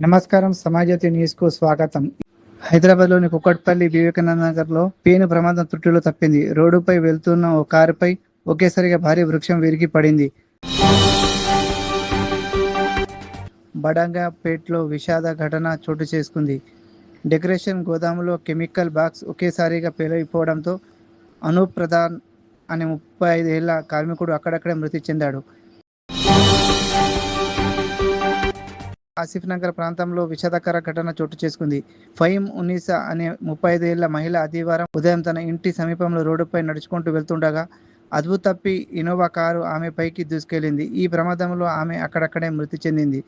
నమస్కారం, సమాజ్యోతి న్యూస్ కు స్వాగతం. హైదరాబాద్లోని కుక్కట్పల్లి వివేకానంద నగర్లో పేను ప్రమాదం త్రుటిలో తప్పింది. రోడ్డుపై వెళ్తున్న ఓ కారుపై ఒకేసారిగా భారీ వృక్షం విరిగి పడింది. బడంగాపేట్లో విషాద ఘటన చోటు చేసుకుంది. డెకరేషన్ గోదాములో కెమికల్ బాక్స్ ఒకేసారిగా పేలిపోవడంతో అనూప్ ప్రధాన్ అనే 35 ఏళ్ల కార్మికుడు అక్కడక్కడే మృతి చెందాడు. ఆసిఫ్ నగర్ ప్రాంతంలో విషాదకర ఘటన చోటు చేసుకుంది. ఫహీం ఉన్నీసా అనే 35 ఏళ్ల మహిళ ఆదివారం ఉదయం తన ఇంటి సమీపంలో రోడ్డుపై నడుచుకుంటూ వెళ్తుండగా అదుపు తప్పి ఇన్నోవా కారు ఆమె పైకి దూసుకెళ్లింది. ఈ ప్రమాదంలో ఆమె అక్కడక్కడే మృతి చెందింది.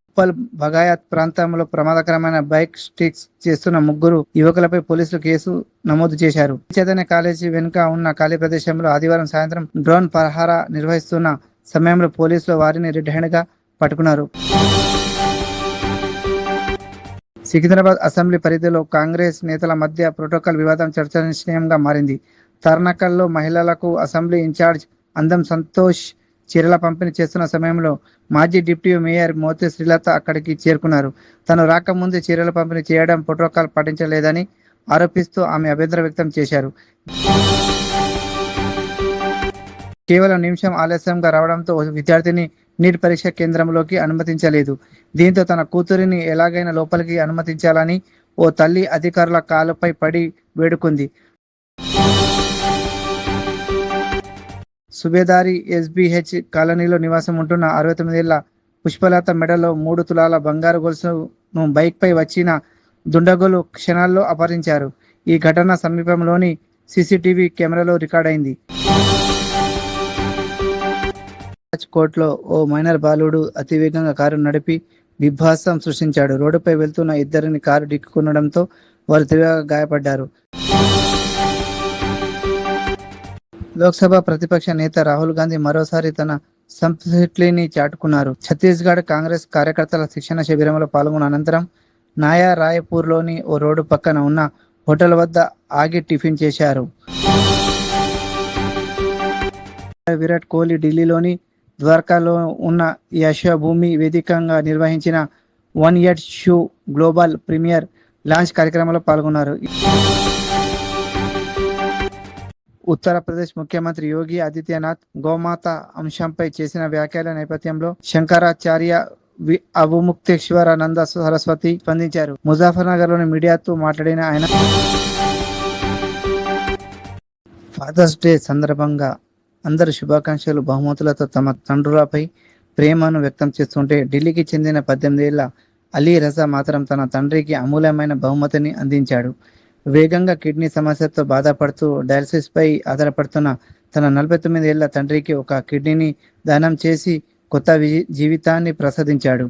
ఉప్పల్ బగాయత్ ప్రాంతంలో ప్రమాదకరమైన బైక్ స్టిక్స్ చేస్తున్న 3 యువకులపై పోలీసులు కేసు నమోదు చేశారు. చైతన్య కాలేజీ వెనుక ఉన్న ఖాళీ ప్రదేశంలో ఆదివారం సాయంత్రం డ్రోన్ పహారా నిర్వహిస్తున్న సమయంలో పోలీసులు వారిని రెడ్ హ్యాండ్ గా పట్టుకున్నారు. సికింద్రాబాద్ అసెంబ్లీ పరిధిలో కాంగ్రెస్ నేతల మధ్య ప్రోటోకాల్ వివాదం చర్చనీయాంశంగా మారింది. తర్నకల్లో మహిళలకు అసెంబ్లీ ఇన్ఛార్జ్ అందం సంతోష్ చీరల పంపిణీ చేస్తున్న సమయంలో మాజీ డిప్యూటీ మేయర్ మోతి శ్రీలత అక్కడికి చేరుకున్నారు. తను రాకముందే చీరల పంపిణీ చేయడం ప్రోటోకాల్ పాటించలేదని ఆరోపిస్తూ ఆమె అభ్యంతరం వ్యక్తం చేశారు. కేవలం నిమిషం ఆలస్యంగా రావడంతో విద్యార్థిని నీట్ పరీక్ష కేంద్రంలోకి అనుమతించలేదు. దీంతో తన కూతురిని ఎలాగైనా లోపలికి అనుమతించాలని ఓ తల్లి అధికారుల కాలుపై పడి వేడుకుంది. సుబేదారి ఎస్బీహెచ్ కాలనీలో నివాసం ఉంటున్న 69 ఏళ్ల పుష్పలత మెడలో 3 తులాల బంగారు గొలుసును బైక్ పై వచ్చిన దుండగులు క్షణాల్లో అపహరించారు. ఈ ఘటన సమీపంలోని సీసీటీవీ కెమెరాలో రికార్డైంది. కోర్టులో ఓ మైనర్ బాలుడు అతివేగంగా కారు నడిపి విధ్వంసం సృష్టించాడు. రోడ్డుపై వెళ్తున్న ఇద్దరిని కారు ఢీకొనడంతో వారు తీవ్రంగా గాయపడ్డారు. లోక్సభ ప్రతిపక్ష నేత రాహుల్ గాంధీ మరోసారి తన సంతృప్తిని చాటుకున్నారు. ఛత్తీస్గఢ్ కాంగ్రెస్ కార్యకర్తల శిక్షణ శిబిరంలో పాల్గొన్న అనంతరం నాయా రాయపూర్లోని ఓ రోడ్డు పక్కన ఉన్న హోటల్ వద్ద ఆగి టిఫిన్ చేశారు. విరాట్ కోహ్లీ ఢిల్లీలోని ద్వారకాలో ఉన్న యశోభూమి వేదికగా నిర్వహించిన 1 షో గ్లోబల్ ప్రీమియర్ లాంచ్ కార్యక్రమంలో పాల్గొన్నారు. ఉత్తరప్రదేశ్ ముఖ్యమంత్రి యోగి ఆదిత్యనాథ్ గోమాత అంశంపై చేసిన వ్యాఖ్యల నేపథ్యంలో శంకరాచార్య అవముక్తేశ్వరానంద సరస్వతి స్పందించారు. ముజాఫర్ లోని మీడియాతో మాట్లాడిన ఆయన ఫాదర్స్ డే సందర్భంగా అందరు శుభాకాంక్షలు, బహుమతులతో తమ తండ్రులపై ప్రేమను వ్యక్తం చేస్తుంటే ఢిల్లీకి చెందిన 18 ఏళ్ల అలీ రజా మాత్రం తన తండ్రికి అమూల్యమైన బహుమతిని అందించాడు. వేగంగా కిడ్నీ సమస్యతో బాధపడుతూ డయాలసిస్ పై ఆధారపడుతున్న తన 49 ఏళ్ల తండ్రికి ఒక కిడ్నీని దానం చేసి కొత్త జీవితాన్ని ప్రసాదించాడు.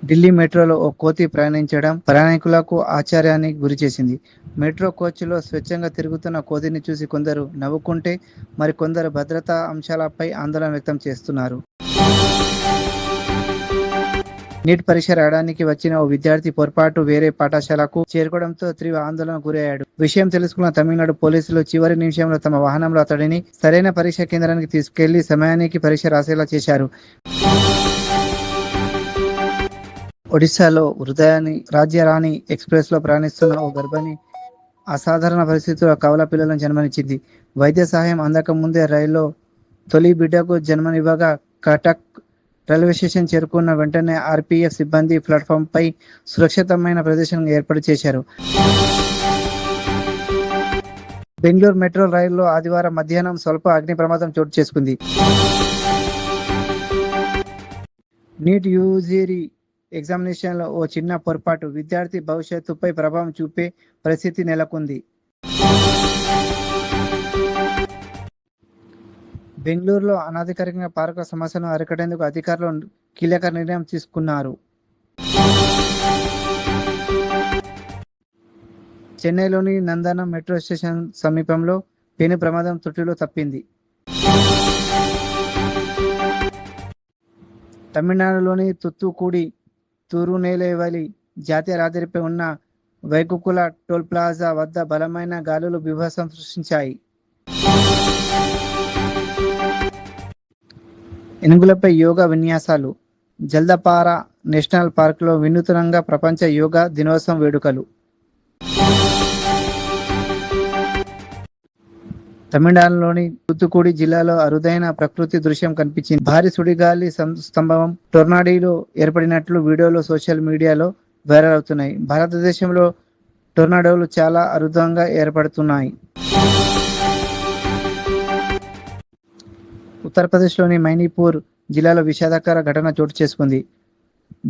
ఢిల్లీ మెట్రోలో ఓ కోతి ప్రయాణించడం ప్రయాణికులకు ఆశ్చర్యానికి గురిచేసింది. మెట్రో కోచ్లో స్వచ్ఛంగా తిరుగుతున్న కోతిని చూసి కొందరు నవ్వుకుంటే మరికొందరు భద్రతా అంశాలపై ఆందోళన వ్యక్తం చేస్తున్నారు. నీట్ పరీక్ష రాయడానికి వచ్చిన ఓ విద్యార్థి పొరపాటు వేరే పాఠశాలకు చేరుకోవడంతో తీవ్ర ఆందోళన గురయ్యాడు. విషయం తెలుసుకున్న తమిళనాడు పోలీసులు చివరి నిమిషంలో తమ వాహనంలో అతడిని సరైన పరీక్ష కేంద్రానికి తీసుకెళ్లి సమయానికి పరీక్ష రాసేలా చేశారు. ఒడిశాలో రాజ్యరాణి ఎక్స్ప్రెస్ లో ప్రయాణిస్తున్న ఓ గర్భిణి అసాధారణ పరిస్థితుల్లో కవల పిల్లలను జన్మనిచ్చింది. వైద్య సహాయం అందక ముందే రైల్లో తొలి బిడ్డకు జన్మనివ్వగా కటక్ రైల్వే స్టేషన్ చేరుకున్న వెంటనే ఆర్పీఎఫ్ సిబ్బంది ప్లాట్ఫామ్ పై సురక్షితమైన ప్రదేశం ఏర్పాటు చేశారు. బెంగళూరు మెట్రో రైల్లో ఆదివారం మధ్యాహ్నం స్వల్ప అగ్ని ప్రమాదం చోటు చేసుకుంది. నీట్ యూజీ ఎగ్జామినేషన్లో ఓ చిన్న పొరపాటు విద్యార్థి భవిష్యత్తుపై ప్రభావం చూపే పరిస్థితి నెలకొంది. బెంగళూరులో అనధికారికంగా పార్కుల సమస్యను అరికట్టేందుకు అధికారులు కీలక నిర్ణయం తీసుకున్నారు. చెన్నైలోని నందనం మెట్రో స్టేషన్ సమీపంలో పెను ప్రమాదం త్రుటిలో తప్పింది. తమిళనాడులోని తుత్తుకుడి తిరునెల్వేలి జాతీయ రహదారిపై ఉన్న వైకుకుల టోల్ ప్లాజా వద్ద బలమైన గాలులు బీభత్సం సృష్టించాయి. ఏనుగులపై యోగా విన్యాసాలు. జల్దపార నేషనల్ పార్కులో వినూత్నంగా ప్రపంచ యోగా దినోత్సవం వేడుకలు. తమిళనాడులోని తూత్తుకుడి జిల్లాలో అరుదైన ప్రకృతి దృశ్యం కనిపించింది. భారీ సుడిగాలి స్తంభం టొర్నాడోలు ఏర్పడినట్లు వీడియోలు సోషల్ మీడియాలో వైరల్ అవుతున్నాయి. భారతదేశంలో టొర్నాడోలు చాలా అరుదుగా ఏర్పడుతున్నాయి. ఉత్తరప్రదేశ్లోని మైనీపూర్ జిల్లాలో విషాదకర ఘటన చోటు చేసుకుంది.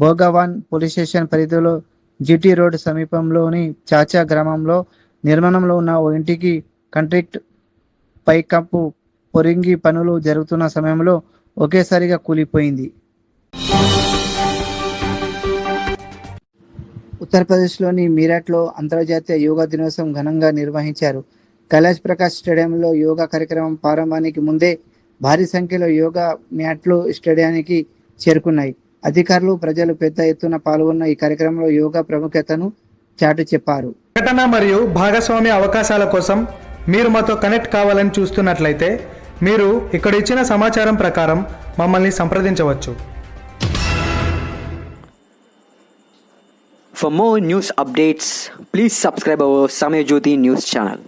భోగావాన్ పోలీస్ స్టేషన్ పరిధిలో జీటీ రోడ్ సమీపంలోని చాచా గ్రామంలో నిర్మాణంలో ఉన్న ఓ ఇంటికి కంక్రీట్ పైకప్పు పొరింగి పనులు జరుగుతున్న సమయంలో ఒకేసారిగా కూలిపోయింది. ఉత్తరప్రదేశ్లోని మీరట్లో అంతర్జాతీయ యోగా దినోత్సవం ఘనంగా నిర్వహించారు. కైలాష్ ప్రకాష్ స్టేడియంలో యోగా కార్యక్రమం ప్రారంభానికి ముందే భారీ సంఖ్యలో యోగా మ్యాట్లు స్టేడియానికి చేరుకున్నాయి. అధికారులు, ప్రజలు పెద్ద ఎత్తున పాల్గొన్న ఈ కార్యక్రమంలో యోగా ప్రాముఖ్యతను చాటి చెప్పారు. ప్రకటన మరియు భాగస్వామ్య అవకాశాల కోసం మీరు మాతో కనెక్ట్ కావాలని చూస్తున్నట్లయితే మీరు ఇక్కడ ఇచ్చిన సమాచారం ప్రకారం మమ్మల్ని సంప్రదించవచ్చు. For more news updates, please subscribe our Samay Jyoti news channel.